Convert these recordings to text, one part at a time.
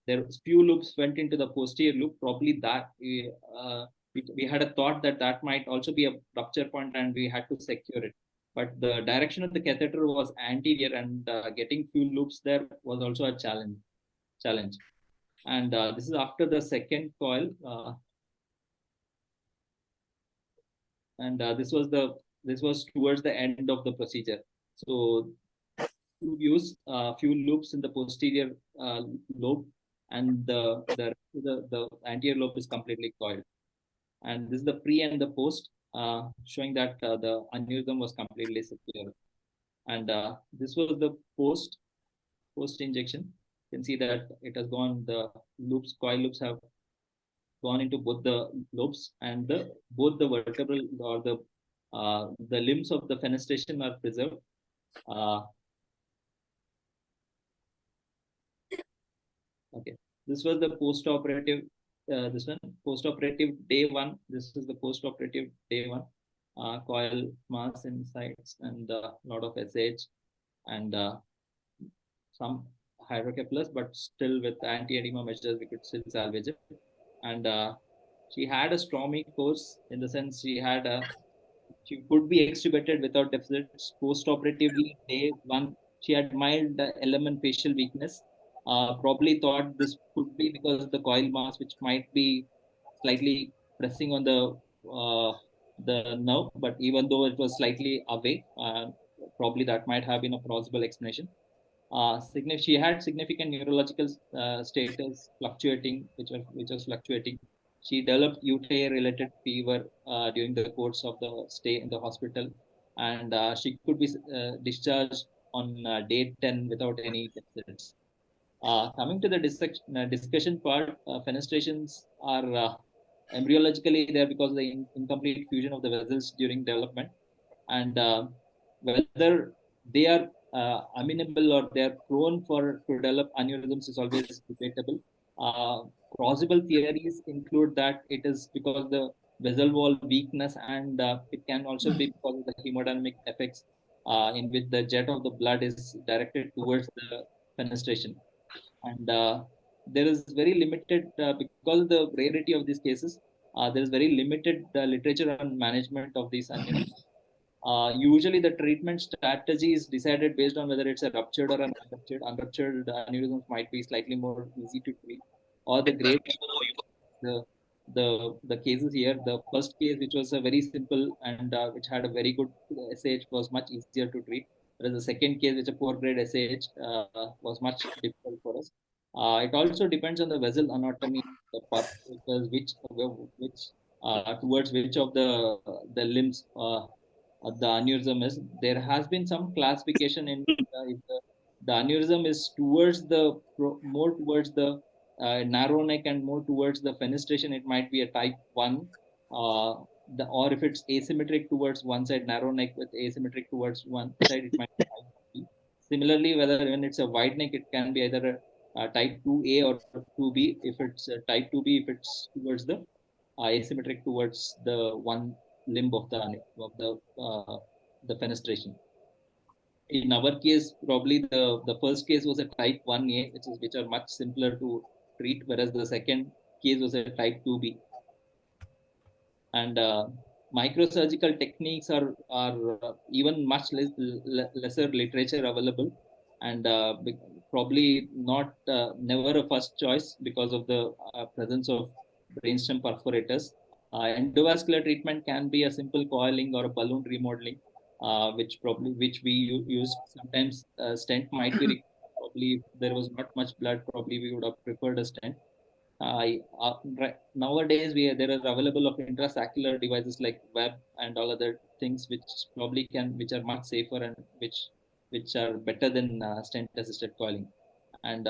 there few loops went into the posterior loop. Probably that we had a thought that that might also be a rupture point, and we had to secure it. But the direction of the catheter was anterior, and getting few loops there was also a challenge. And this is after the second coil, and this was towards the end of the procedure. So you use few loops in the posterior lobe, and the anterior lobe is completely coiled. And this is the pre and the post, showing that the aneurysm was completely secure. And this was the post injection. You can see that it has gone. The loops, coil loops, have gone into both the lobes, and both the vertebral or the limbs of the fenestration are preserved. Uh, okay, this was the post-operative. This one post-operative day one. This is the post-operative day one. Coil mass insights and a lot of SH and some hydrocephalus, but still with anti-edema measures, we could still salvage it. And she had a STROMI course, in the sense she could be extubated without deficits. Post-operatively, day one, she had mild element facial weakness. Probably thought this could be because of the coil mass, which might be slightly pressing on the nerve. But even though it was slightly away, probably that might have been a plausible explanation. She had significant neurological status fluctuating, which was fluctuating. She developed UTI-related fever during the course of the stay in the hospital, and she could be discharged on day 10 without any deficits. Coming to the discussion part, fenestrations are embryologically there because of the incomplete fusion of the vessels during development, and whether they are amenable or they are prone for to develop aneurysms is always debatable. Uh, Plausible theories include that it is because the vessel wall weakness, and it can also be because of the hemodynamic effects, in which the jet of the blood is directed towards the fenestration. And there is very limited, because of the rarity of these cases, there is very limited literature on management of these aneurysms. Usually, the treatment strategy is decided based on whether it's a ruptured or an unruptured. Unruptured aneurysms might be slightly more easy to treat, or the grade. The the cases here, the first case, which was a very simple and which had a very good SH, was much easier to treat. Whereas the second case, which a poor grade SH, was much difficult for us. It also depends on the vessel anatomy, the part, because which towards which of the limbs the aneurysm is. There has been some classification in if the aneurysm is towards more towards the narrow neck and more towards the fenestration, it might be a type 1. Uh, or if it's asymmetric towards one side, narrow neck with asymmetric towards one side, it might be type B. Similarly, whether when it's a wide neck, it can be either a type 2A or 2B. If it's a type 2B, if it's towards the asymmetric towards the one limb of the fenestration. In our case, probably the first case was a type 1A, which are much simpler to treat, whereas the second case was a type 2B. And microsurgical techniques are even much lesser literature available, and probably not never a first choice because of the presence of brainstem perforators. Endovascular treatment can be a simple coiling or a balloon remodeling, which we use. Sometimes stent might be required. Probably if there was not much blood, probably we would have preferred a stent. Nowadays there are available of intrasaccular devices like web and all other things, which are much safer, and which are better than stent assisted coiling. And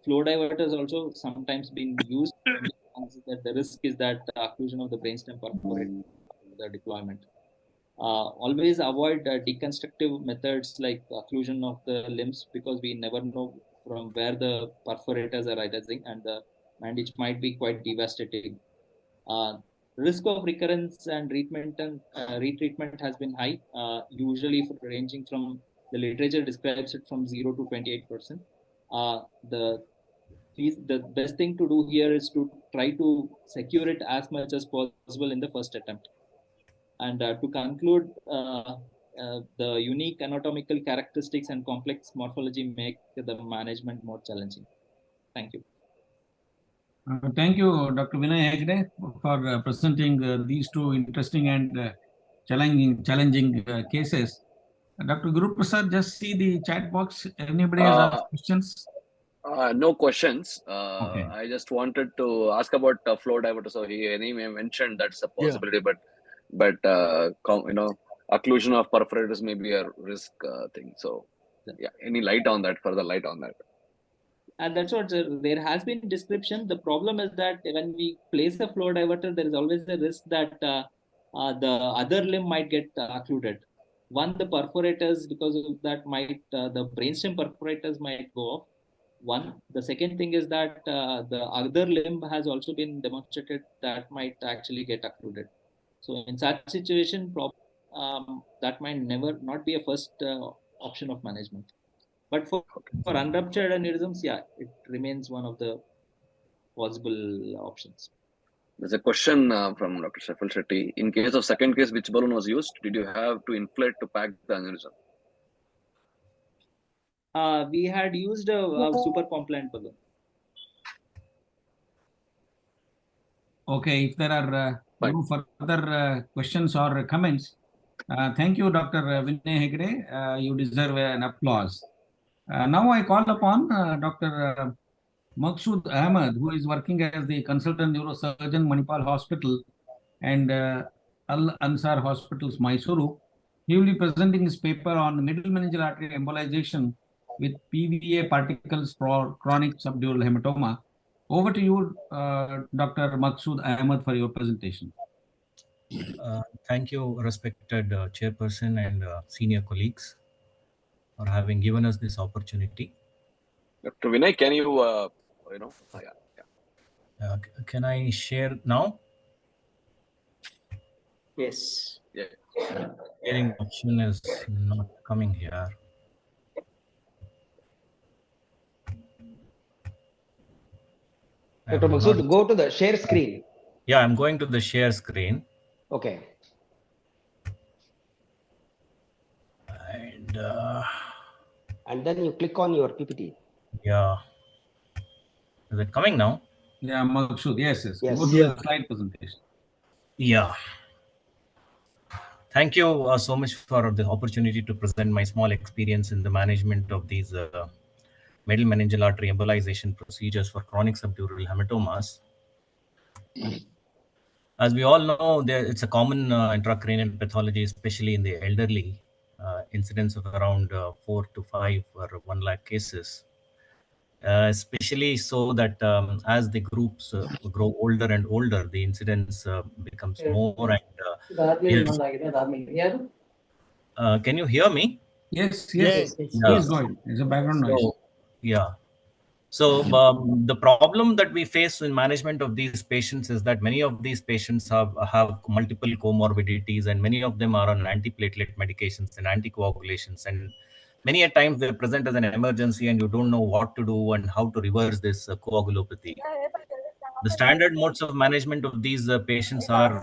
flow diverters also sometimes been used, that the risk is that occlusion of the brainstem perforate the deployment. Always avoid deconstructive methods like occlusion of the limbs, because we never know from where the perforators are arising, and it might be quite devastating. Risk of recurrence and retreatment has been high, usually ranging from, the literature describes it from 0 to 28%. The the best thing to do here is to try to secure it as much as possible in the first attempt. And to conclude, the unique anatomical characteristics and complex morphology make the management more challenging. Thank you. Thank you, Dr. Vinay Hegde, for presenting these two interesting and challenging cases. Dr. Guru Prasad, just see the chat box. Anybody has asked questions? No questions. Okay. I just wanted to ask about flow diverter. So he anyway mentioned that's a possibility, but occlusion of perforators may be a risk thing. So yeah, any light on that? Further light on that? And that's what there has been description. The problem is that when we place a flow diverter, there is always a risk that the other limb might get occluded. One, the perforators, because of that, might the brainstem perforators might go off. One. The second thing is that the other limb has also been demonstrated that might actually get occluded. So in such situation, that might never not be a first option of management. But for unruptured aneurysms, yeah, it remains one of the possible options. There's a question from Dr. Sheffield Shetty. In case of second case, which balloon was used? Did you have to inflate to pack the aneurysm? We had used a super compliant balloon. Okay, if there are no further questions or comments, thank you, Dr. Vinay Hegde. You deserve an applause. Now I call upon Dr. Maqsood Ahmed, who is working as the consultant neurosurgeon, Manipal Hospital and Al Ansar Hospitals, Mysuru. He will be presenting his paper on middle meningeal artery embolization with PVA particles for chronic subdural hematoma. Over to you, Dr. Maqsood Ahmed, for your presentation. Thank you, respected chairperson and senior colleagues, for having given us this opportunity. Dr. Vinay, can you, can I share now? Yes. Yeah. Sharing option is not coming here. Dr. Maqsood, go to the share screen. Yeah, I'm going to the share screen. Okay. And then you click on your PPT. Yeah. Is it coming now? Yeah, Maqsood, yes. Go to the slide presentation. Yeah. Thank you so much for the opportunity to present my small experience in the management of these middle meningeal artery embolization procedures for chronic subdural hematomas. As we all know, it's a common intracranial pathology, especially in the elderly, incidence of around 4 to 5 or 1 lakh cases. Especially so that as the groups grow older and older, the incidence becomes more. And can you hear me? Yes. Yeah. Please go ahead. There's a background noise. Yeah. So the problem that we face in management of these patients is that many of these patients have multiple comorbidities, and many of them are on antiplatelet medications and anticoagulations, and many a times they present as an emergency and you don't know what to do and how to reverse this coagulopathy. The standard modes of management of these patients are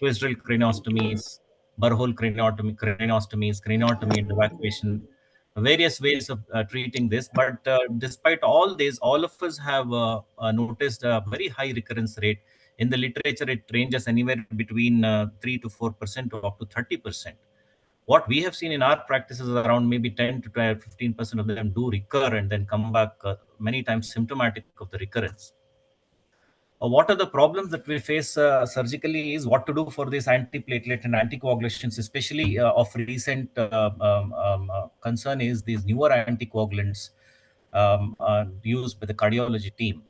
twistal craniostomies, burhole craniostomies, craniotomy and evacuation, various ways of treating this. But despite all this, all of us have noticed a very high recurrence rate. In the literature, it ranges anywhere between 3 to 4% or up to 30%. What we have seen in our practices is around maybe 10 to 15% of them do recur and then come back many times symptomatic of the recurrence. What are the problems that we face surgically is what to do for these antiplatelet and anticoagulations, especially of recent concern is these newer anticoagulants used by the cardiology team.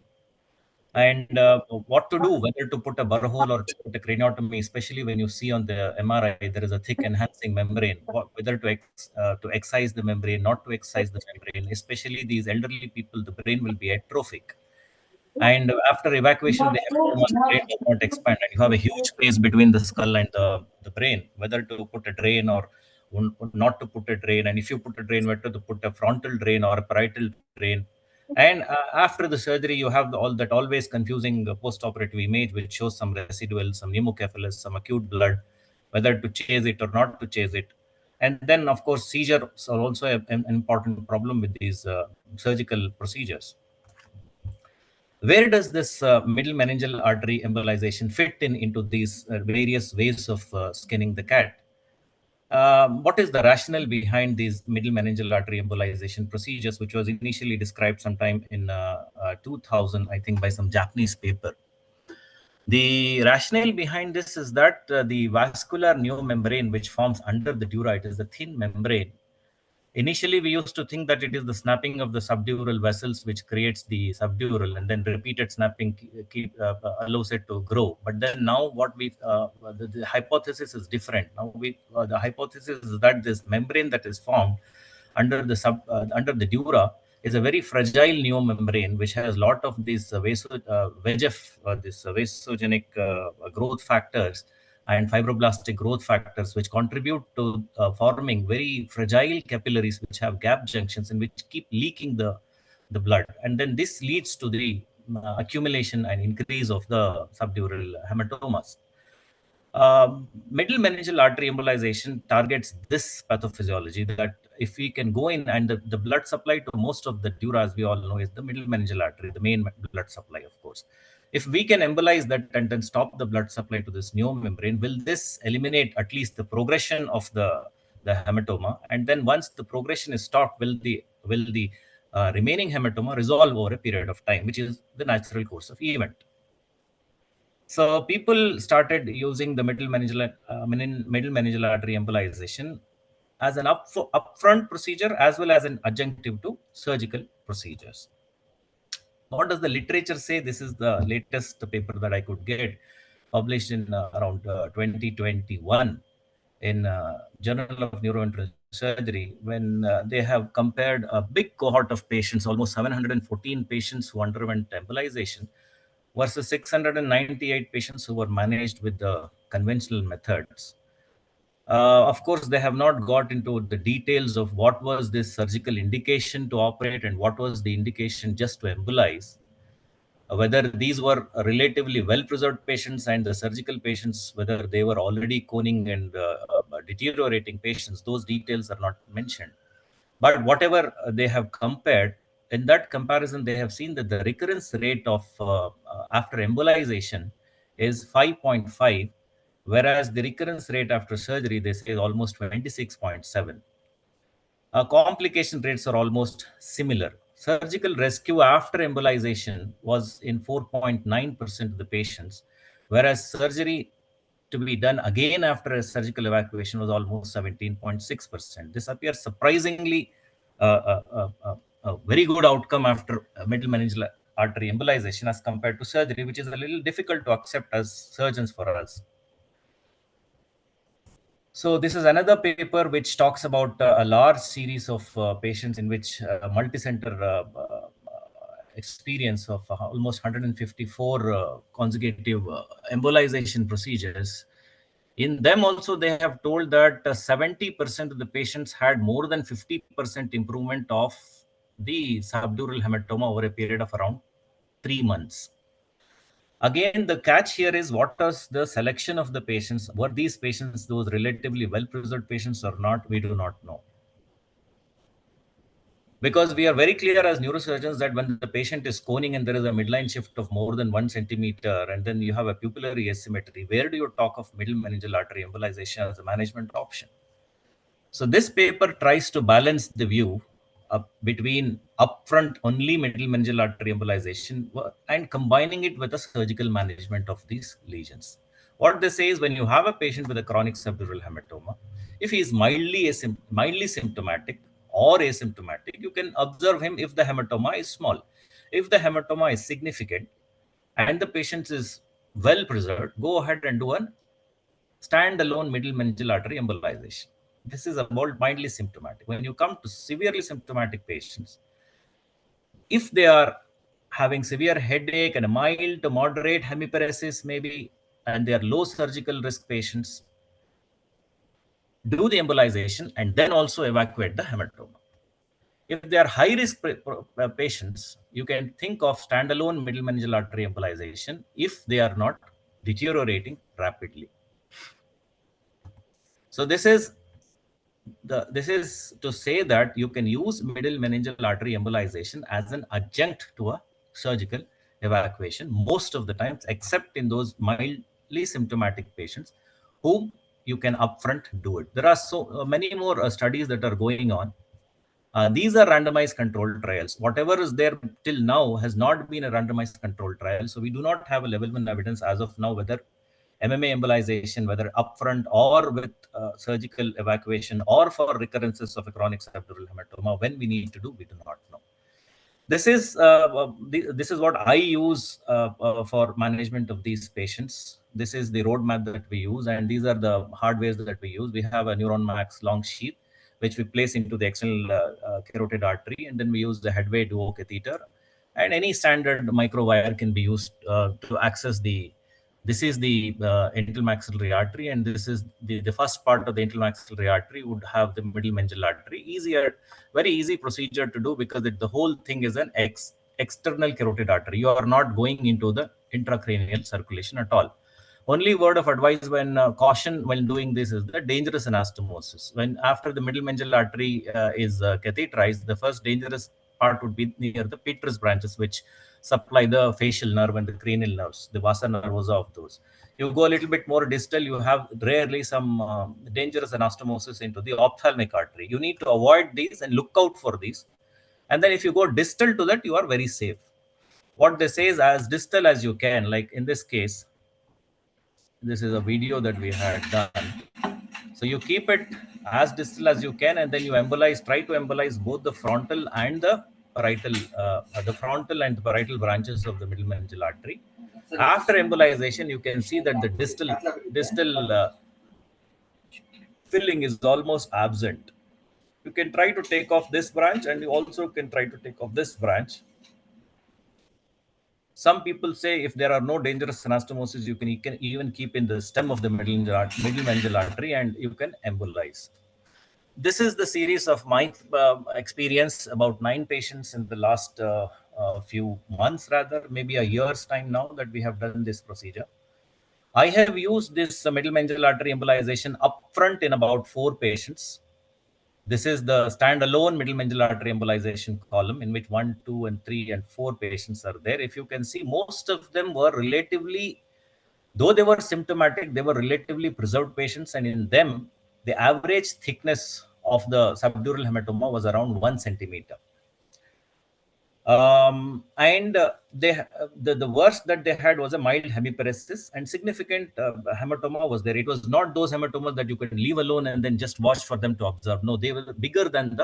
And what to do, whether to put a burhole or to put a craniotomy, especially when you see on the MRI, there is a thick enhancing membrane, whether to excise the membrane, not to excise the membrane, especially these elderly people, the brain will be atrophic. And after evacuation of the hematoma, the brain does not expand, and you have a huge space between the skull and the brain, whether to put a drain or not to put a drain. And if you put a drain, whether to put a frontal drain or a parietal drain. And after the surgery, you have all that always confusing post-operative image, which shows some residual, some pneumocephalus, some acute blood, whether to chase it or not to chase it. And then, of course, seizures are also an important problem with these surgical procedures. Where does this middle meningeal artery embolization fit in into these various ways of skinning the cat? What is the rationale behind these middle meningeal artery embolization procedures, which was initially described sometime in 2000, I think, by some Japanese paper? The rationale behind this is that the vascular neomembrane, which forms under the dura, it is a thin membrane. Initially, we used to think that it is the snapping of the subdural vessels which creates the subdural, and then repeated snapping allows it to grow. But then now, what the hypothesis is different. Now, the hypothesis is that this membrane that is formed under the dura is a very fragile neomembrane which has a lot of these VEGF, this vasogenic growth factors and fibroblastic growth factors, which contribute to forming very fragile capillaries which have gap junctions and which keep leaking the blood. And then this leads to the accumulation and increase of the subdural hematomas. Middle meningeal artery embolization targets this pathophysiology, that if we can go in, and the blood supply to most of the dura, as we all know, is the middle meningeal artery, the main blood supply, of course. If we can embolize that and then stop the blood supply to this neomembrane, will this eliminate at least the progression of the hematoma? And then once the progression is stopped, will the remaining hematoma resolve over a period of time, which is the natural course of event. So people started using the middle meningeal artery embolization as an upfront procedure as well as an adjunctive to surgical procedures. What does the literature say? This is the latest paper that I could get, published in around 2021 in Journal of Neurosurgery, when they have compared a big cohort of patients, almost 714 patients who underwent embolization, versus 698 patients who were managed with the conventional methods. Of course, they have not got into the details of what was this surgical indication to operate and what was the indication just to embolize. Whether these were relatively well-preserved patients and the surgical patients, whether they were already coning and deteriorating patients, those details are not mentioned. But whatever they have compared, in that comparison, they have seen that the recurrence rate of after embolization is 5.5, whereas the recurrence rate after surgery, they say, is almost 26.7. Complication rates are almost similar. Surgical rescue after embolization was in 4.9% of the patients, whereas surgery to be done again after a surgical evacuation was almost 17.6%. This appears surprisingly a very good outcome after middle meningeal artery embolization as compared to surgery, which is a little difficult to accept as surgeons for us. So this is another paper which talks about a large series of patients in which multi-center experience of almost 154 consecutive embolization procedures. In them also, they have told that 70% of the patients had more than 50% improvement of the subdural hematoma over a period of around 3 months. Again, the catch here is, what was the selection of the patients? Were these patients those relatively well-preserved patients or not? We do not know. Because we are very clear as neurosurgeons that when the patient is coning and there is a midline shift of more than 1 centimeter, and then you have a pupillary asymmetry, where do you talk of middle meningeal artery embolization as a management option? So this paper tries to balance the view between upfront only middle meningeal artery embolization and combining it with a surgical management of these lesions. What they say is, when you have a patient with a chronic subdural hematoma, if he is mildly symptomatic or asymptomatic, you can observe him if the hematoma is small. If the hematoma is significant and the patient is well preserved, go ahead and do a standalone middle meningeal artery embolization. This is about mildly symptomatic. When you come to severely symptomatic patients, if they are having severe headache and a mild to moderate hemiparesis maybe, and they are low surgical risk patients, do the embolization and then also evacuate the hematoma. If they are high-risk patients, you can think of standalone middle meningeal artery embolization if they are not deteriorating rapidly. So this is to say that you can use middle meningeal artery embolization as an adjunct to a surgical evacuation most of the times, except in those mildly symptomatic patients whom you can upfront do it. There are so many more studies that are going on. These are randomized controlled trials. Whatever is there till now has not been a randomized controlled trial. So we do not have a level 1 evidence as of now whether MMA embolization, whether upfront or with surgical evacuation or for recurrences of a chronic subdural hematoma, when we need to do, we do not know. This is what I use for management of these patients. This is the roadmap that we use, and these are the hardwares that we use. We have a Neuron Max long sheath, which we place into the external carotid artery, and then we use the headway duo catheter, and any standard micro wire can be used to access the. This is the intermaxillary artery, and this is the first part of the intermaxillary artery would have the middle meningeal artery. Very easy procedure to do because the whole thing is an external carotid artery. You are not going into the intracranial circulation at all. Only word of advice when caution when doing this is the dangerous anastomosis. When after the middle meningeal artery is catheterized, the first dangerous part would be near the petrous branches, which supply the facial nerve and the cranial nerves, the vasa nervosa of those. You go a little bit more distal, you have rarely some dangerous anastomosis into the ophthalmic artery. You need to avoid these and look out for these. And then if you go distal to that, you are very safe. What they say is as distal as you can, like in this case, this is a video that we had done. So you keep it as distal as you can, and then you try to embolize both the frontal and the frontal and the parietal branches of the middle meningeal artery. After embolization, you can see that the distal filling is almost absent. You can try to take off this branch, and you also can try to take off this branch. Some people say if there are no dangerous anastomosis, you can even keep in the stem of the middle meningeal artery and you can embolize. This is the series of my experience, about 9 patients in the last few months, rather, maybe a year's time now that we have done this procedure. I have used this middle meningeal artery embolization upfront in about 4 patients. This is the standalone middle meningeal artery embolization column in which 1, 2, and 3, and 4 patients are there. If you can see, most of them were relatively, though they were symptomatic, they were relatively preserved patients, and in them, the average thickness of the subdural hematoma was around 1 centimeter. And the worst that they had was a mild hemiparesis, and significant hematoma was there. It was not those hematomas that you could leave alone and then just watch for them to observe. No, they were bigger than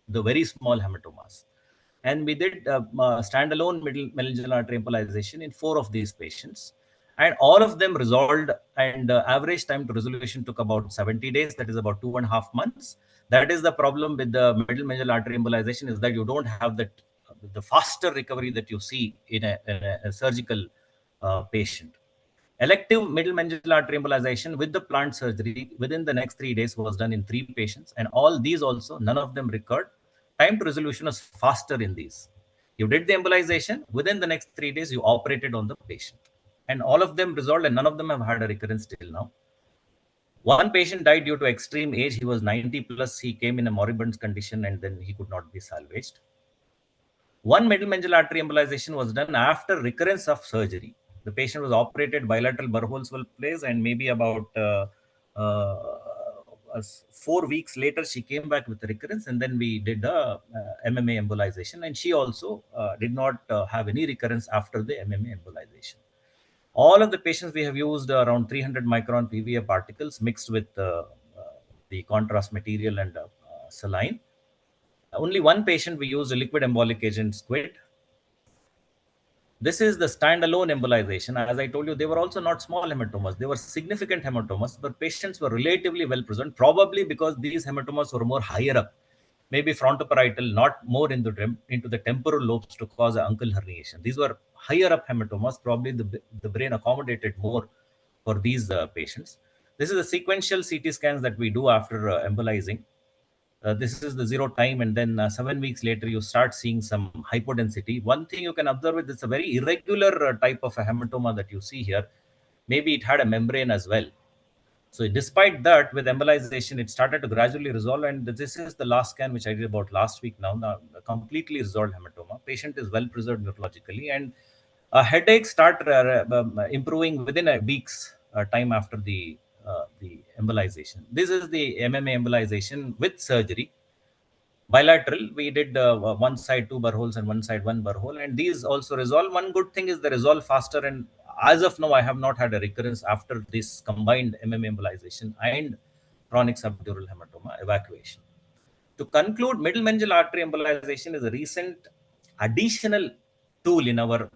the very small hematomas. And we did standalone middle meningeal artery embolization in 4 of these patients. And all of them resolved, and average time to resolution took about 70 days. That is about 2.5 months. That is the problem with the middle meningeal artery embolization, is that you don't have the faster recovery that you see in a surgical patient. Elective middle meningeal artery embolization with the plant surgery within the next 3 days was done in 3 patients, and all these also, none of them recurred. Time to resolution was faster in these. You did the embolization, within the next 3 days, you operated on the patient. And all of them resolved, and none of them have had a recurrence till now. One patient died due to extreme age. He was 90 plus. He came in a moribund condition, and then he could not be salvaged. One middle meningeal artery embolization was done after recurrence of surgery. The patient was operated, bilateral burr holes were placed, and maybe about 4 weeks later, she came back with a recurrence, and then we did a MMA embolization, and she also did not have any recurrence after the MMA embolization. All of the patients we have used around 300 micron PVA particles mixed with the contrast material and saline. Only one patient we used a liquid embolic agent squid. This is the standalone embolization. As I told you, they were also not small hematomas. They were significant hematomas, but patients were relatively well present, probably because these hematomas were more higher up, maybe frontoparietal, not more into the temporal lobes to cause uncal herniation. These were higher up hematomas. Probably the brain accommodated more for these patients. This is the sequential CT scans that we do after embolizing. This is the zero time, and then 7 weeks later you start seeing some hypodensity. One thing you can observe is it's a very irregular type of a hematoma that you see here. Maybe it had a membrane as well. So despite that, with embolization, it started to gradually resolve. And this is the last scan, which I did about last week now, a completely resolved hematoma. Patient is well preserved neurologically, and headaches start improving within a week's time after the embolization. This is the MMA embolization with surgery. Bilateral, we did one side 2 burr holes and one side 1 burr hole, and these also resolve. One good thing is they resolve faster, and as of now I have not had a recurrence after this combined MMA embolization and chronic subdural hematoma evacuation. To conclude, middle meningeal artery embolization is a recent additional tool in our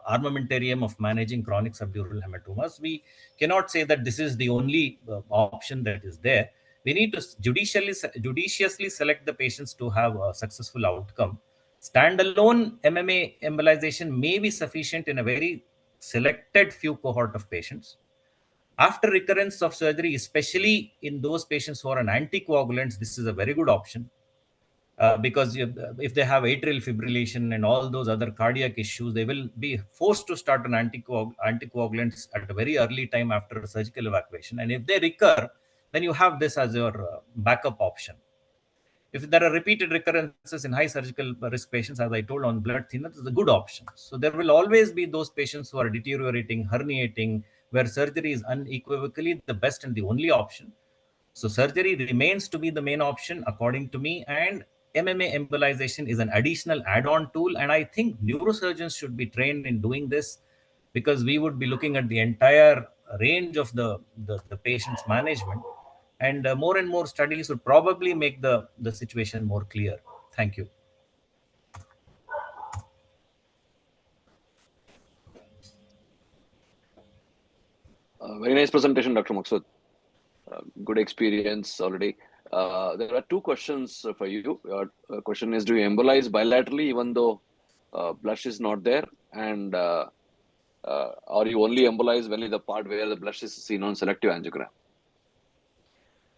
armamentarium of managing chronic subdural hematomas. We cannot say that this is the only option that is there. We need to judiciously select the patients to have a successful outcome. Standalone MMA embolization may be sufficient in a very selected few cohort of patients. After recurrence of surgery, especially in those patients who are on anticoagulants, this is a very good option. Because if they have atrial fibrillation and all those other cardiac issues, they will be forced to start an anticoagulants at a very early time after surgical evacuation. And if they recur, then you have this as your backup option. If there are repeated recurrences in high surgical risk patients, as I told, on blood thinner, is a good option. So there will always be those patients who are deteriorating, herniating, where surgery is unequivocally the best and the only option. So surgery remains to be the main option, according to me, and MMA embolization is an additional add-on tool. And I think neurosurgeons should be trained in doing this, because we would be looking at the entire range of the patient's management. And more and more studies would probably make the situation more clear. Thank you. Very nice presentation, Dr. Maksud. Good experience already. There are two questions for you. Question is, do you embolize bilaterally even though blush is not there? And or you only embolize only the part where the blush is seen on selective angiogram?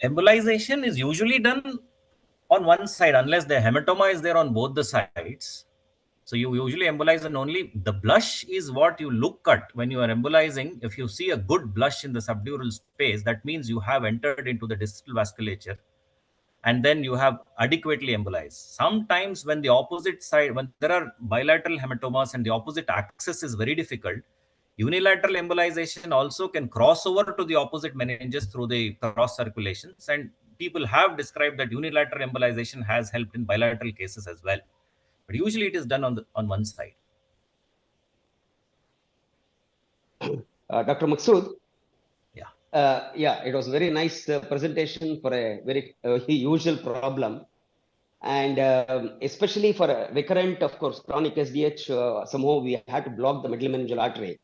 Embolization is usually done on one side unless the hematoma is there on both the sides. So you usually embolize, and only the blush is what you look at when you are embolizing. If you see a good blush in the subdural space, that means you have entered into the distal vasculature, and then you have adequately embolized. Sometimes when the opposite side, when there are bilateral hematomas and the opposite axis is very difficult, unilateral embolization also can cross over to the opposite meninges through the cross circulations. And people have described that unilateral embolization has helped in bilateral cases as well. But usually it is done on one side. Dr. Maksud? Yeah. Yeah, it was very nice presentation for a very usual problem. And especially for a recurrent, of course, chronic SDH, somehow we had to block the middle meningeal artery.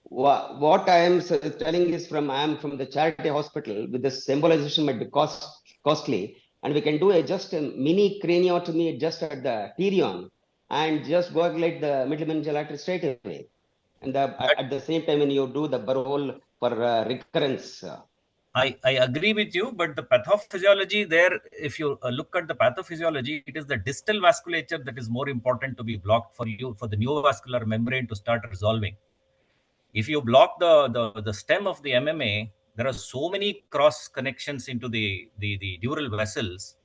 What I am telling is I am from the charity hospital. With this embolization might be costly, and we can do just a mini craniotomy just at the pterion and just coagulate the middle meningeal artery straight away. And at the same time, when you do the burr hole for recurrence. I agree with you, but the pathophysiology there, if you look at the pathophysiology, it is the distal vasculature that is more important to be blocked for you, for the neovascular membrane to start resolving. If you block the stem of the MMA, there are so many cross connections into the dural vessels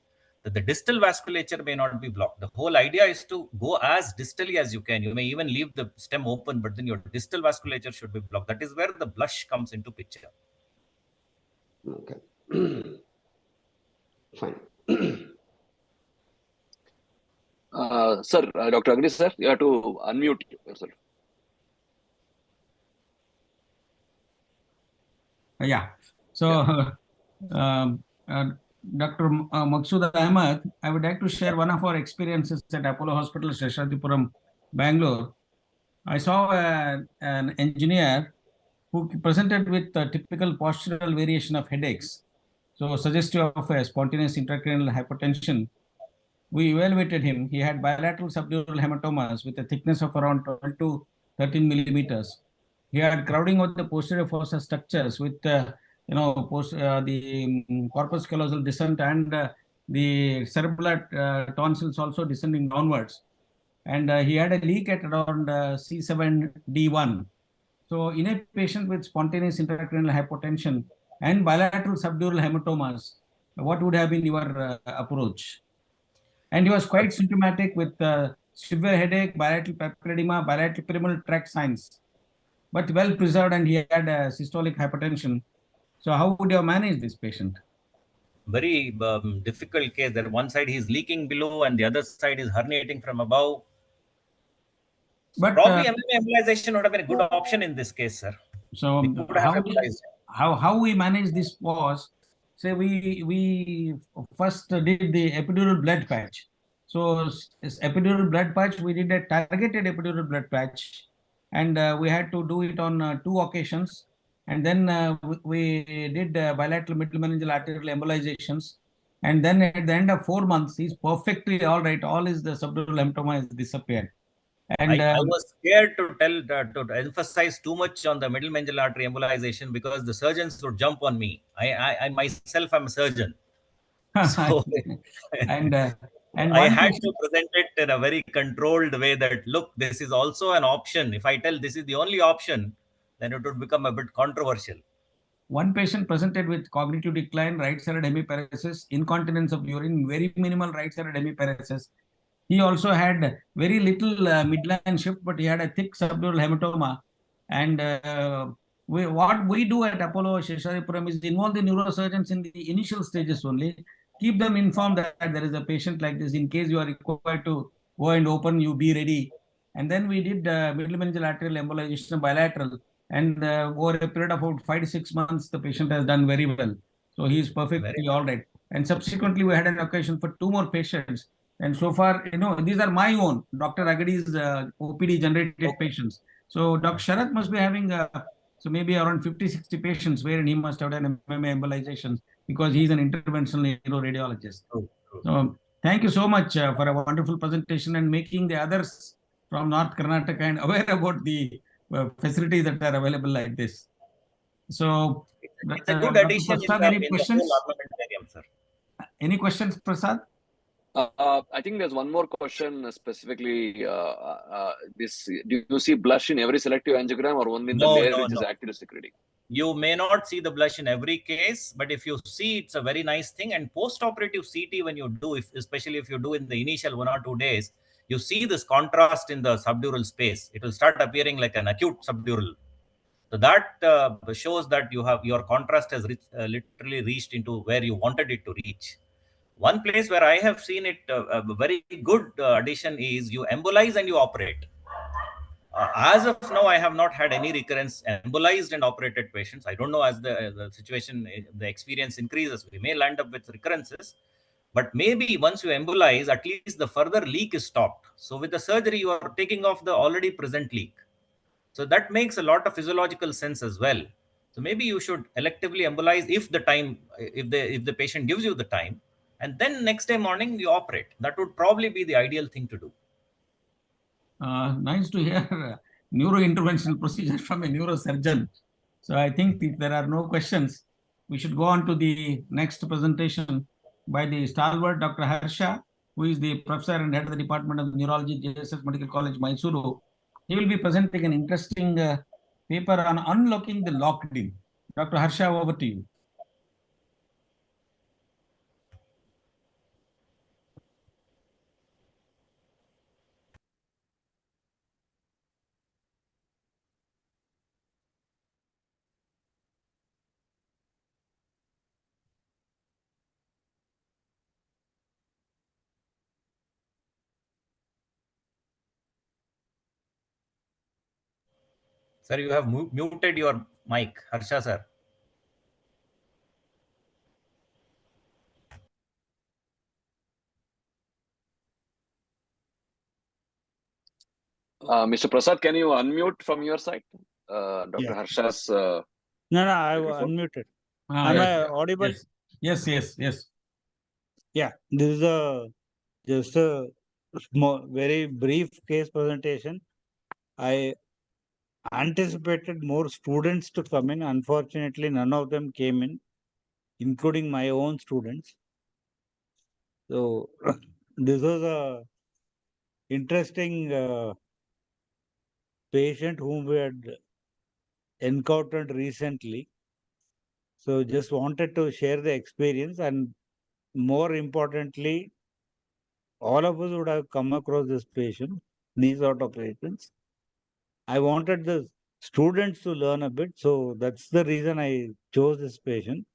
that the distal vasculature may not be blocked. The whole idea is to go as distally as you can. You may even leave the stem open, but then your distal vasculature should be blocked. That is where the blush comes into picture. Okay. Fine. Sir, Dr. Agni, sir, you have to unmute yourself. Yeah. So, Dr. Maksud Ahmed, I would like to share one of our experiences at Apollo Hospital, Seshatipuram, Bangalore. I saw an engineer who presented with a typical postural variation of headaches, so suggestive of a spontaneous intracranial hypertension. We evaluated him. He had bilateral subdural hematomas with a thickness of around 12 to 13 millimeters. He had crowding of the posterior fossa structures with, the corpus callosal descent and the cerebral tonsils also descending downwards. And he had a leak at around C7D1. So in a patient with spontaneous intracranial hypotension and bilateral subdural hematomas, what would have been your approach? And he was quite symptomatic with severe headache, bilateral papilledema, bilateral pyramidal tract signs, but well preserved, and he had systolic hypertension. So how would you manage this patient? Very difficult case. That one side he's leaking below and the other side is herniating from above. So But probably MMA embolization would have been a good option in this case, sir. so We could have embolized. how we managed this was, say we first did the epidural blood patch. So this epidural blood patch, we did a targeted epidural blood patch, and we had to do it on 2 occasions. And then we did bilateral middle meningeal arterial embolizations. And then at the end of 4 months, he's perfectly all right. All his the subdural hematoma has disappeared. And I was scared to to emphasize too much on the middle meningeal artery embolization because the surgeons would jump on me. I myself am a surgeon, so and I one had patient, to present it in a very controlled way that look, this is also an option. If I tell this is the only option, then it would become a bit controversial. one patient presented with cognitive decline, right-sided hemiparesis, incontinence of urine, very minimal right-sided hemiparesis. He also had very little midline shift, but he had a thick subdural hematoma. And what we do at Apollo Shesharipuram is involve the neurosurgeons in the initial stages only. Keep them informed that there is a patient like this. In case you are required to go and open, you be ready. And then we did middle meningeal arterial embolization bilateral. And over a period of about 5 to 6 months, the patient has done very well. So he is perfectly all right. And subsequently, we had an occasion for 2 more patients. And so far, these are my own, Dr. Agadi's OPD generated patients. So Dr. Sharath must be having, so maybe around 50, 60 patients wherein he must have done MMA embolizations because he's an interventional neuroradiologist. So thank you so much for a wonderful presentation and making the others from North Karnataka and aware about the facilities that are available like this. So, It's a good Dr. addition Prasad, in any the whole questions? armamentarium, sir. Any questions, Prasad? I think there's one more question specifically. Do you see blush in every selective angiogram or only in the layer which is actively secreting? You may not see the blush in every case, but if you see, it's a very nice thing. And post-operative CT, when you do, especially if you do in the initial 1 or 2 days, you see this contrast in the subdural space. It will start appearing like an acute subdural. So that shows that your contrast has literally reached into where you wanted it to reach. One place where I have seen it a very good addition is you embolize and you operate. As of now, I have not had any recurrence embolized and operated patients. I don't know, as the situation, the experience increases, we may land up with recurrences. But maybe once you embolize, at least the further leak is stopped. So with the surgery, you are taking off the already present leak. So that makes a lot of physiological sense as well. So maybe you should electively embolize if the patient gives you the time, and then next day morning you operate. That would probably be the ideal thing to do. Nice to hear neurointerventional procedure from a neurosurgeon. So I think if there are no questions, we should go on to the next presentation by the stalwart Dr. Harsha, who is the professor and head of the Department of Neurology, JSS Medical College, Mysuru. He will be presenting an interesting paper on unlocking the locked in. Dr. Harsha, over to you. Sir, you have muted your mic, Harsha sir. Mr. Prasad, can you unmute from your side? Dr. Harsha's. No, I was unmuted. Am I audible? Yes. Yeah, this is just a very brief case presentation. I anticipated more students to come in. Unfortunately, none of them came in, including my own students. So this was a interesting patient whom we had encountered recently. So just wanted to share the experience, and more importantly, all of us would have come across this patient, these sort of patients. I wanted the students to learn a bit, so that's the reason I chose this patient.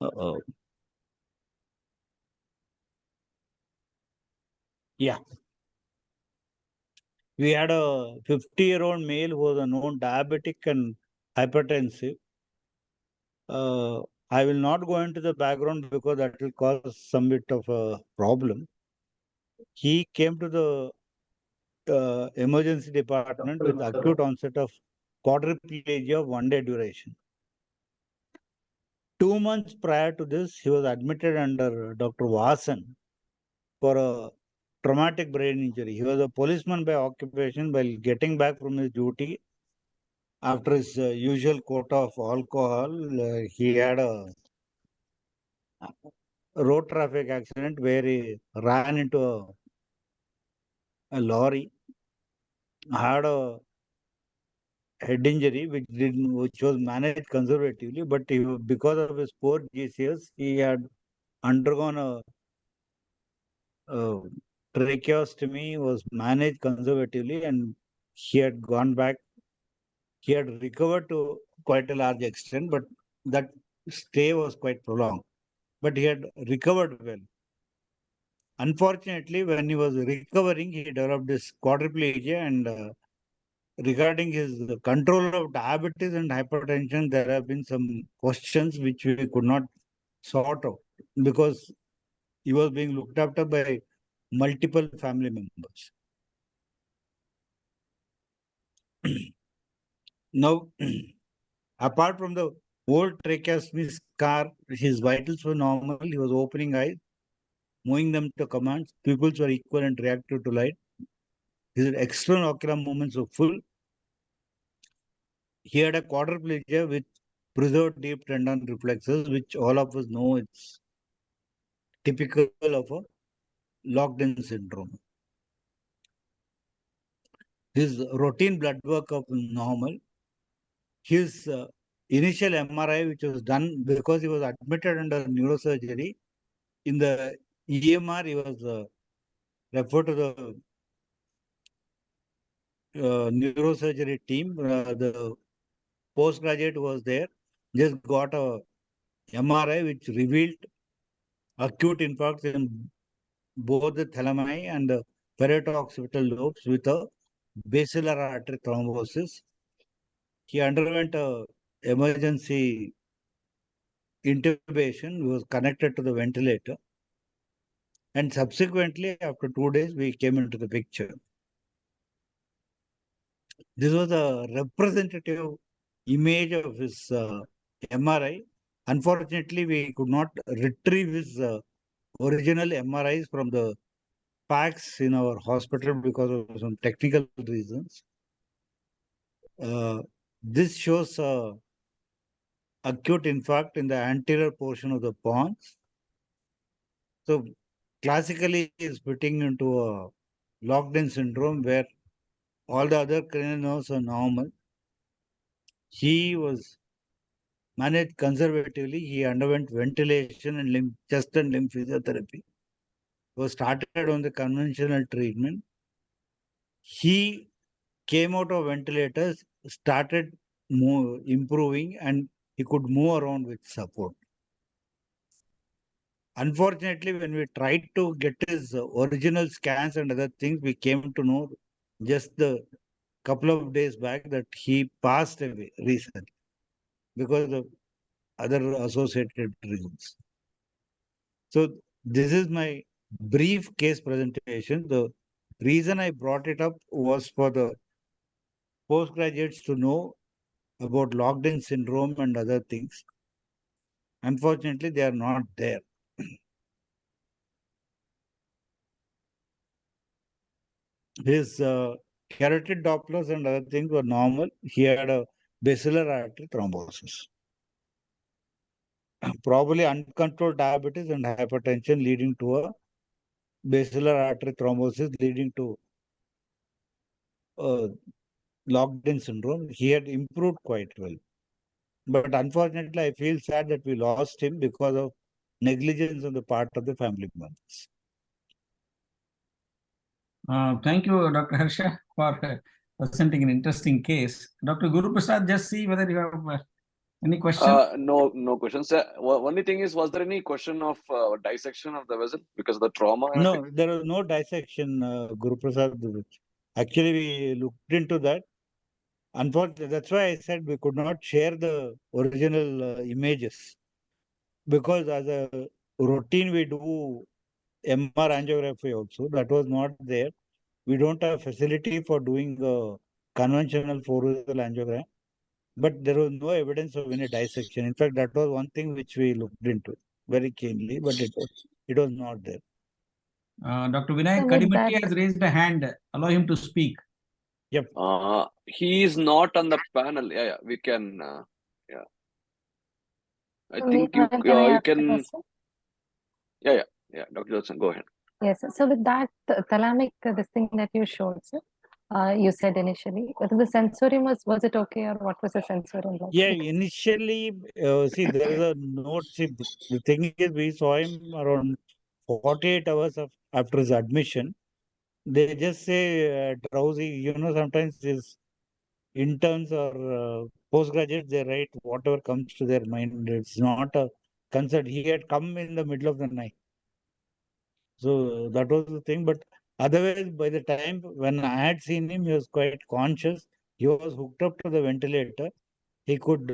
Uh-oh. Yeah. We had a 50-year-old male who was a known diabetic and hypertensive. I will not go into the background because that will cause some bit of a problem. He came to the emergency department with acute onset of quadriplegia of 1 day duration. 2 months prior to this, he was admitted under Dr. Vasan for a traumatic brain injury. He was a policeman by occupation. While getting back from his duty after his usual quota of alcohol, he had a road traffic accident where he ran into a lorry, had a head injury which was managed conservatively, but because of his poor GCS, he had undergone a tracheostomy, was managed conservatively, and he had gone back. He had recovered to quite a large extent, but that stay was quite prolonged. But he had recovered well. Unfortunately, when he was recovering, he developed this quadriplegia, and regarding his control of diabetes and hypertension, there have been some questions which we could not sort out because he was being looked after by multiple family members. Now, apart from the old tracheostomy scar, his vitals were normal. He was opening eyes, moving them to commands. Pupils were equal and reactive to light. His external ocular movements were full. He had a quadriplegia with preserved deep tendon reflexes, which all of us know it's typical of a locked-in syndrome. His routine blood work of normal. His initial MRI, which was done because he was admitted under neurosurgery, in the EMR, he was referred to the neurosurgery team. The postgraduate was there, just got a MRI which revealed acute infarct in both the thalami and the parieto-occipital lobes with a basilar artery thrombosis. He underwent a emergency intubation. He was connected to the ventilator, and subsequently, after 2 days, we came into the picture. This was a representative image of his MRI. Unfortunately, we could not retrieve his original MRIs from the packs in our hospital because of some technical reasons. This shows acute infarct in the anterior portion of the pons. So classically, is fitting into a locked-in syndrome where all the other cranial nerves are normal. He was managed conservatively. He underwent ventilation and chest and limb physiotherapy. Was started on the conventional treatment. He came out of ventilators, started improving, and he could move around with support. Unfortunately, when we tried to get his original scans and other things, we came to know just the couple of days back that he passed away recently because of other associated reasons. So this is my brief case presentation. The reason I brought it up was for the postgraduates to know about locked-in syndrome and other things. Unfortunately, they are not there. His carotid Dopplers and other things were normal. He had a basilar artery thrombosis. probably uncontrolled diabetes and hypertension leading to a basilar artery thrombosis leading to locked-in syndrome. He had improved quite well. But unfortunately, I feel sad that we lost him because of negligence on the part of the family members. Thank you, Dr. Harsha, for presenting an interesting case. Dr. Guru Prasad, just see whether you have any questions. No questions. Only thing is, was there any question of dissection of the vessel because of the trauma? No, there was no dissection, Guru Prasad. Actually, we looked into that. Unfortunately, that's why I said we could not share the original images, because as a routine we do MR angiography also. That was not there. We don't have facility for doing conventional four-vessel angiogram, but there was no evidence of any dissection. In fact, that was one thing which we looked into very keenly, but it was not there. Dr. Vinayak Kadimatti has raised a hand. Allow him to speak. Yep. He is not on the panel. Yeah, we can. Yeah, I think you can. Yeah. Dr. Johnson, go ahead. Yes. So with that thalamic this thing that you showed, sir, you said initially, whether the sensorium was it okay, or what was the sensorium like? Yeah, initially, see, there is a note. See, the thing is, we saw him around 48 hours after his admission. They just say drowsy. You know, sometimes these interns or postgraduates, they write whatever comes to their mind. It's not a concern. He had come in the middle of the night. So that was the thing. But otherwise, by the time when I had seen him, he was quite conscious. He was hooked up to the ventilator. He could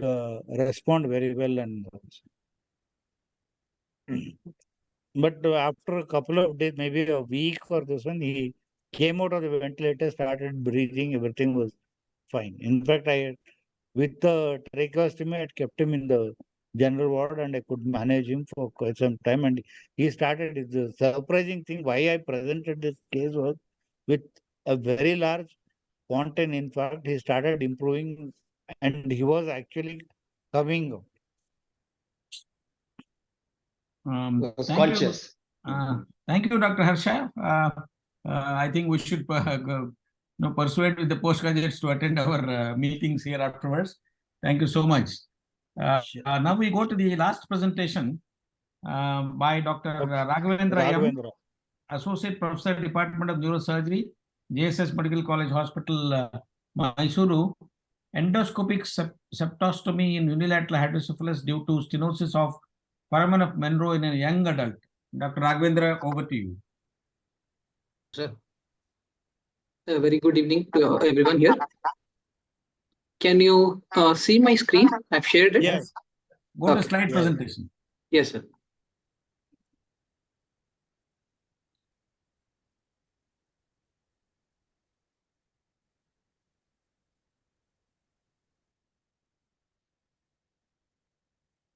respond very well. And but after a couple of days, maybe a week or this one, he came out of the ventilator, started breathing. Everything was fine. In fact, with the tracheostomy, I had kept him in the general ward and I could manage him for quite some time. And he started, the surprising thing, why I presented this case was with a very large fontaine. In fact, he started improving and he was actually coming out. Conscious. Thank you, Dr. Harsha. I think we should persuade with the postgraduates to attend our meetings here afterwards. Thank you so much. Now we go to the last presentation by Dr. Raghavendra M, Associate Professor, Department of Neurosurgery, JSS Medical College Hospital, Mysuru. Endoscopic septostomy in unilateral hydrocephalus due to stenosis of foramen of Monro in a young adult. Dr. Raghavendra, over to you. Sir, a very good evening to everyone here. Can you see my screen? I've shared it. Yes. Go to slide presentation. Yes, sir.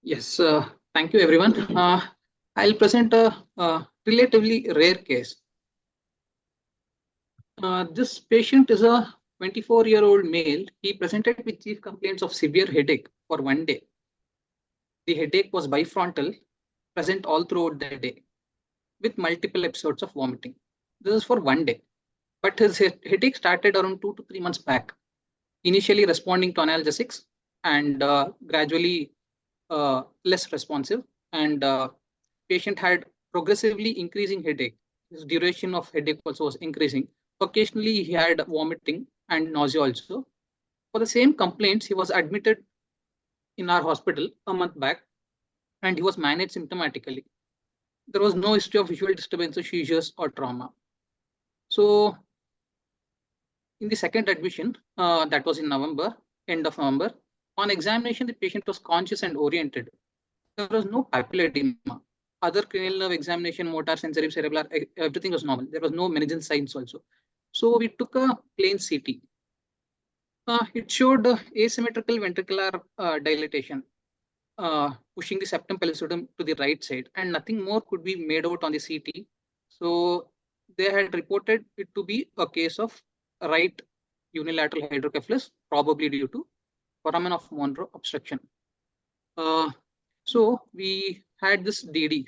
Yes, thank you, everyone. I'll present a relatively rare case. This patient is a 24-year-old male. He presented with chief complaints of severe headache for one day. The headache was bifrontal, present all throughout the day, with multiple episodes of vomiting. This is for one day. But his headache started around 2 to 3 months back, initially responding to analgesics and gradually less responsive. And patient had progressively increasing headache. His duration of headache also was increasing. Occasionally, he had vomiting and nausea also. For the same complaints, he was admitted in our hospital a month back, and he was managed symptomatically. There was no history of visual disturbances, seizures, or trauma. So, in the second admission, that was in November, end of November, on examination, the patient was conscious and oriented. There was no papillary edema. Other cranial nerve examination, motor, sensory, cerebral, everything was normal. There was no meningeal signs also. So we took a plain CT. It showed asymmetrical ventricular dilatation, pushing the septum pellucidum to the right side, and nothing more could be made out on the CT. So they had reported it to be a case of right unilateral hydrocephalus, probably due to foramen of Monro obstruction. So we had this DD.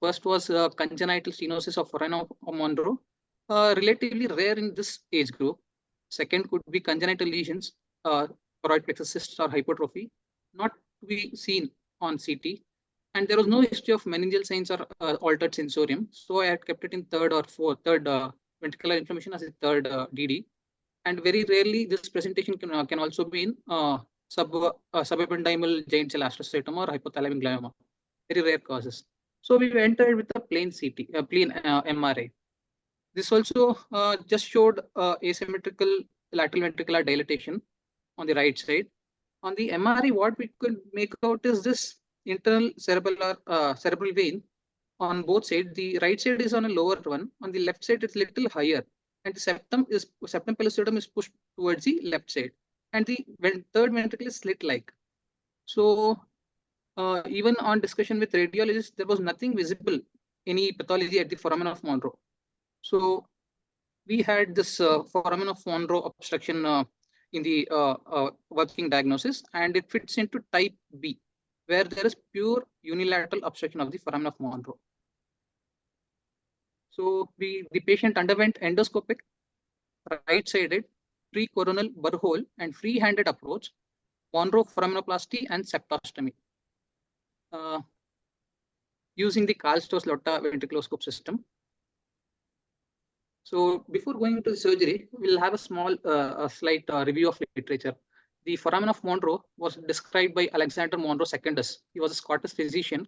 First was congenital stenosis of foramen of Monro, relatively rare in this age group. Second could be congenital lesions, choroid plexus cysts or hypertrophy, not to be seen on CT. And there was no history of meningeal signs or altered sensorium. So I had kept it in third ventricular inflammation as a third DD. And very rarely this presentation can also be in subependymal giant cell astrocytoma or hypothalamic glioma. Very rare causes. So we went ahead with a plain CT, plain MRI. This also just showed asymmetrical lateral ventricular dilatation on the right side. On the MRI, what we could make out is this internal cerebral vein on both sides. The right side is on a lower one. On the left side, it's a little higher, and the septum pellucidum is pushed towards the left side, and the third ventricle is slit-like. So even on discussion with radiologists, there was nothing visible, any pathology at the foramen of Monro. So we had this foramen of Monro obstruction in the working diagnosis, and it fits into type B, where there is pure unilateral obstruction of the foramen of Monro. So the patient underwent endoscopic, right-sided, pre-coronal burr hole and free-handed approach, Monro foraminoplasty and septostomy. Using the Karl Stoss Lotta ventriculoscope system. So before going into the surgery, we'll have a small slight review of literature. The foramen of Monro was described by Alexander Monro Secundus. He was a Scottish physician.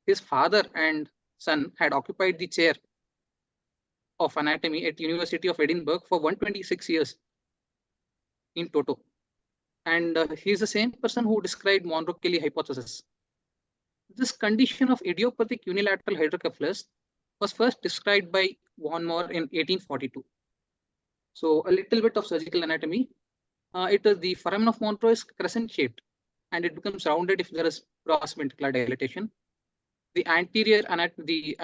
His father and son had occupied the chair of anatomy at University of Edinburgh for 126 years in toto. And he's the same person who described Monro-Kelly hypothesis. This condition of idiopathic unilateral hydrocephalus was first described by Von Mohr in 1842. So a little bit of surgical anatomy. It is the foramen of Monro is crescent-shaped, and it becomes rounded if there is gross ventricular dilatation. The anterior anterior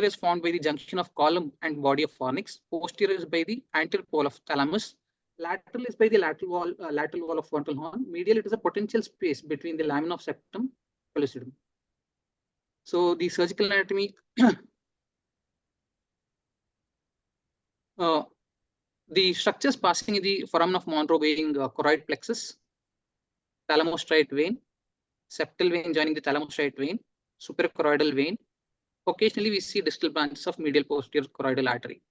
is formed by the junction of column and body of fornix. Posterior is by the anterior pole of thalamus. Lateral is by the lateral wall of frontal horn. Medial, it is a potential space between the lamina of septum pellucidum. So the surgical anatomy, the structures passing in the foramen of Monro being choroid plexus, thalamostriate vein, septal vein joining the thalamostriate vein, suprachoroidal vein. Occasionally, we see distal branches of medial posterior choroidal artery.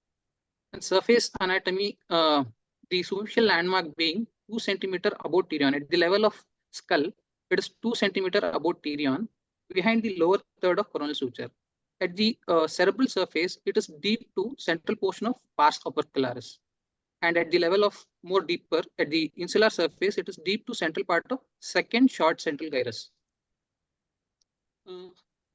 And surface anatomy, the superficial landmark being 2 centimeter above pterion. At the level of skull, it is 2 centimeter above pterion, behind the lower third of coronal suture. At the cerebral surface, it is deep to central portion of pars opercularis. And at the level of more deeper, at the insular surface, it is deep to central part of second short central gyrus.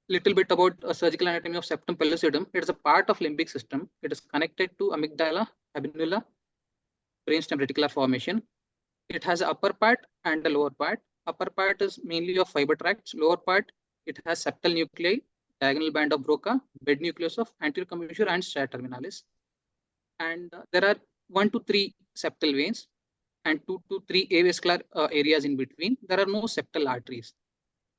Little bit about surgical anatomy of septum pellucidum. It is a part of limbic system. It is connected to amygdala, habenula, brainstem reticular formation. It has an upper part and a lower part. Upper part is mainly of fiber tracts. Lower part, it has septal nuclei, diagonal band of Broca, bed nucleus of anterior commissure and stria terminalis. And there are 1 to 3 septal veins and 2 to 3 avascular areas in between. There are no septal arteries.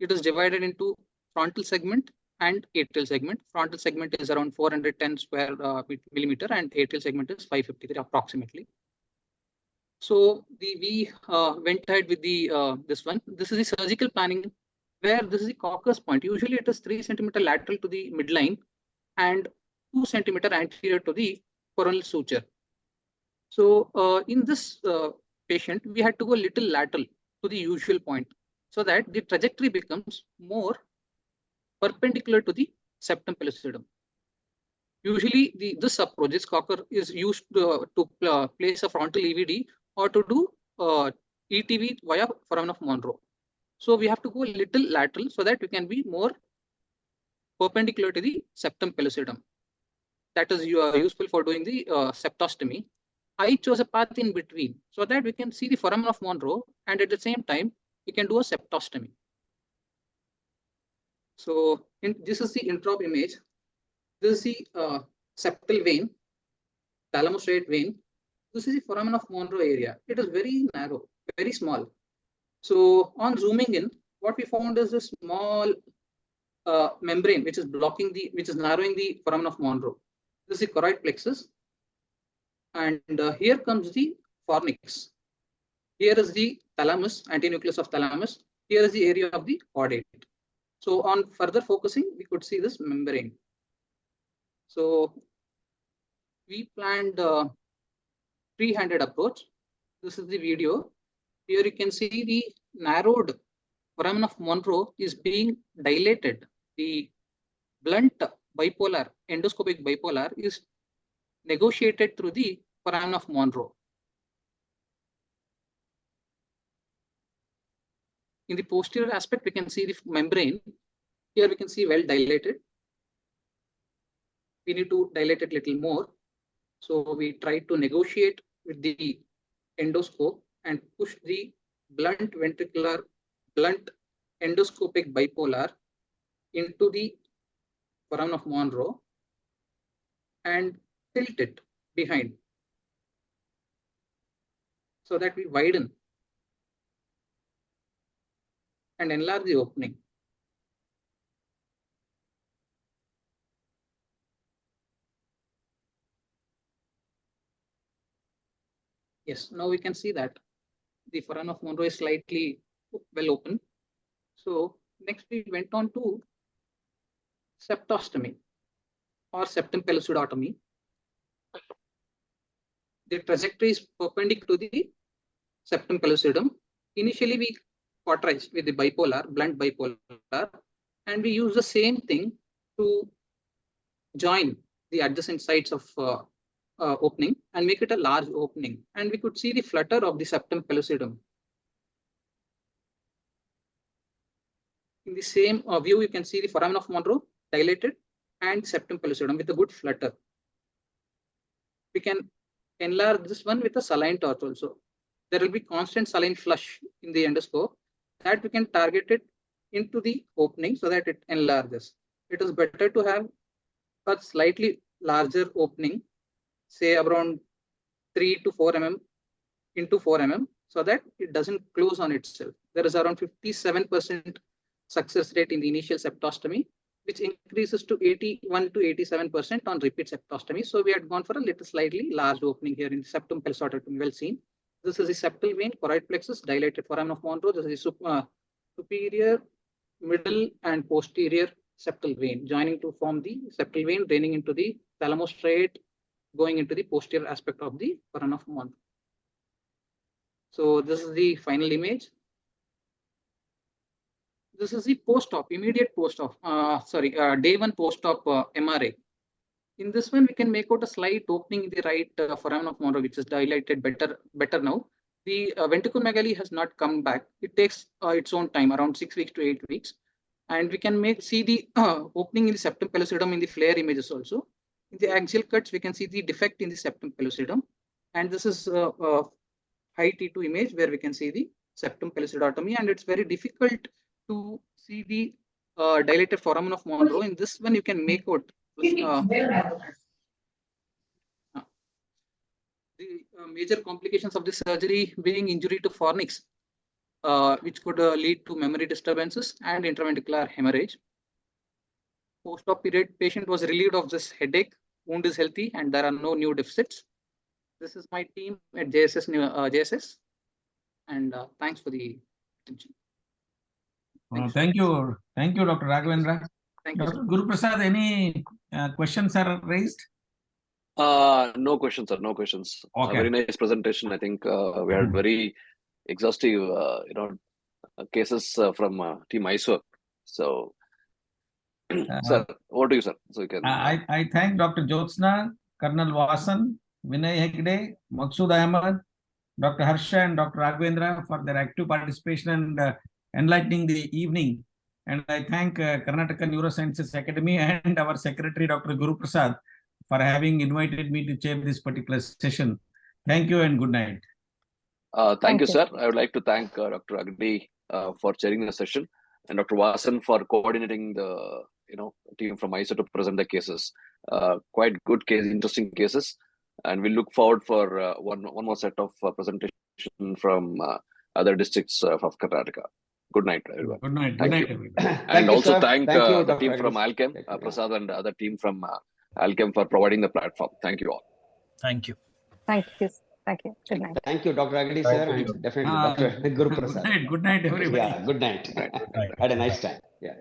It is divided into frontal segment and atrial segment. Frontal segment is around 410 square millimeter and atrial segment is 553 approximately. So we went ahead with the this one. This is the surgical planning where this is the Cocker's point. Usually it is 3 centimeter lateral to the midline and 2 centimeter anterior to the coronal suture. So in this patient, we had to go a little lateral to the usual point so that the trajectory becomes more perpendicular to the septum pellucidum. Usually this approach, this Cocker, is used to place a frontal EVD or to do ETV via foramen of Monro. So we have to go a little lateral so that we can be more perpendicular to the septum pellucidum. That is useful for doing the septostomy. I chose a path in between so that we can see the foramen of Monro and at the same time we can do a septostomy. So this is the intraop image. This is the septal vein, thalamostriate vein. This is the foramen of Monro area. It is very narrow, very small. So on zooming in, what we found is a small membrane which is narrowing the foramen of Monro. This is the choroid plexus, and here comes the fornix. Here is the thalamus, antenucleus of thalamus. Here is the area of the caudate. So on further focusing, we could see this membrane. So we planned a three-handed approach. This is the video. Here you can see the narrowed foramen of Monro is being dilated. The blunt bipolar, endoscopic bipolar, is negotiated through the foramen of Monro. In the posterior aspect, we can see the membrane. Here we can see well dilated. We need to dilate it a little more. So we try to negotiate with the endoscope and push the blunt endoscopic bipolar into the foramen of Monro and tilt it behind so that we widen and enlarge the opening. Yes, now we can see that the foramen of Monro is slightly well open. So next we went on to septostomy or septum pellucidotomy. The trajectory is perpendicular to the septum pellucidum. Initially, we cauterized with the blunt bipolar, and we use the same thing to join the adjacent sides of opening and make it a large opening. And we could see the flutter of the septum pellucidum. In the same view, you can see the foramen of Monro dilated and septum pellucidum with a good flutter. We can enlarge this one with a saline torch also. There will be constant saline flush in the endoscope that we can target it into the opening so that it enlarges. It is better to have a slightly larger opening, say around 3 to 4 mm into 4 mm, so that it doesn't close on itself. There is around 57% success rate in the initial septostomy, which increases to 81 to 87% on repeat septostomy. So we had gone for a little slightly large opening here in the septum pellucidotomy, well seen. This is the septal vein, choroid plexus, dilated foramen of Monro. This is the superior, middle, and posterior septal vein, joining to form the septal vein, draining into the thalamostriate, going into the posterior aspect of the foramen of Monro. So this is the final image. This is the post-op, immediate post-op, day one post-op MRA. In this one, we can make out a slight opening in the right foramen of Monro, which is dilated better now. The ventriculomegaly has not come back. It takes its own time, around 6 weeks to 8 weeks. And we can see the opening in the septum pellucidum in the flare images also. In the axial cuts, we can see the defect in the septum pellucidum. And this is high T2 image where we can see the septum pellucidotomy, and it's very difficult to see the dilated foramen of Monro. In this one, you can make out the major complications of this surgery being injury to fornix, which could lead to memory disturbances and intraventricular hemorrhage. Post-op period, patient was relieved of this headache, wound is healthy, and there are no new deficits. This is my team at JSS, and thanks for the attention. Thank you, Dr. Raghavendra. Thank you, Dr. Guru Prasad, any questions are raised? No questions, sir. No questions. Okay. Very nice presentation. I think we had very exhaustive, cases from Team ISO. So, sir, over to you, sir. So you can. I thank Dr. Jyotsna, Colonel Vasan, Vinay Hegde, Maksud Ahmed, Dr. Harsha, and Dr. Raghavendra for their active participation and enlightening the evening. And I thank Karnataka Neurosciences Academy and our secretary, Dr. Guru Prasad, for having invited me to chair this particular session. Thank you and good night. Thank you, sir. I would like to thank Dr. Agdi for chairing the session, and Dr. Vasan for coordinating the team from ISO to present the cases. Quite good case, interesting cases, and we look forward for one more set of presentation from other districts of Karnataka. Good night, everyone. Good night. Good Thank night, you. everybody. And you, also sir. thank Thank you, the Dr. team from Agnes. Alchem, Thank you. Prasad and the other team from Alchem for providing the platform. Thank you all. Thank you. Thank you. Thank you. Good night. Thank you, Dr. Agadi, sir, and definitely Ah, Dr. Guru Good Prasad. night. Good night, everybody. Yeah, good night. Good night. Had a nice time. Yeah.